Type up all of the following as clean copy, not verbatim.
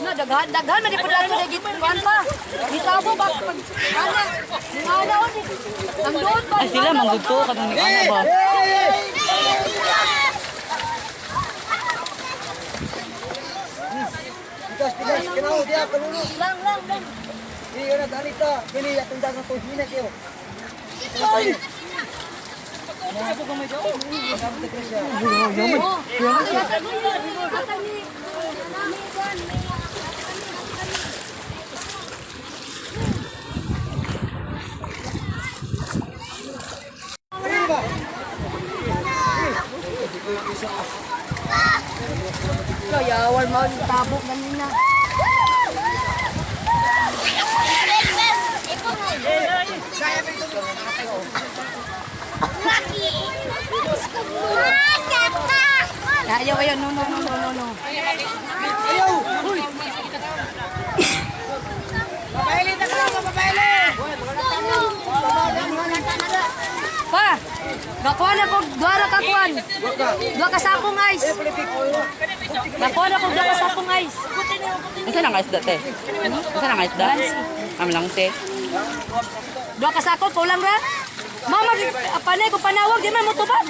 Na daghan man di pud ato dagit kuan pa. Gitabo ba pag ana. Ngana on. Ang doon pa. Ay sila manggugto katong ni ana ba. Pigas, kenal dia peluru. Lang. Ini ada ganita, ini ya tendang atau hina kyo. Kaya awal mau ditabok kanina. Ayo, no. Ayo. Papaili ta ka, papaili. Pa, gakuha na ko duara ka kuan. Dua ka sapong ice. Gakuha na ko dua ka sapong ice. Asa nang isda te? Asa nang isda? Am lang te. Dua ka sako kulang ra. Mama panay ko panawag di man mo tubag.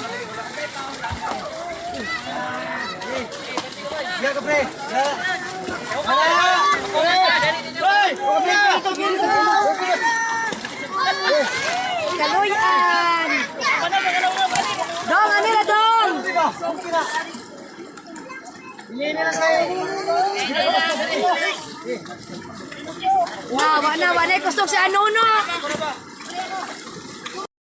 Ya ke pre. Ya. Kaluyan. Dong, ano na dong? Ini na saya. Wa na kusog si ano no.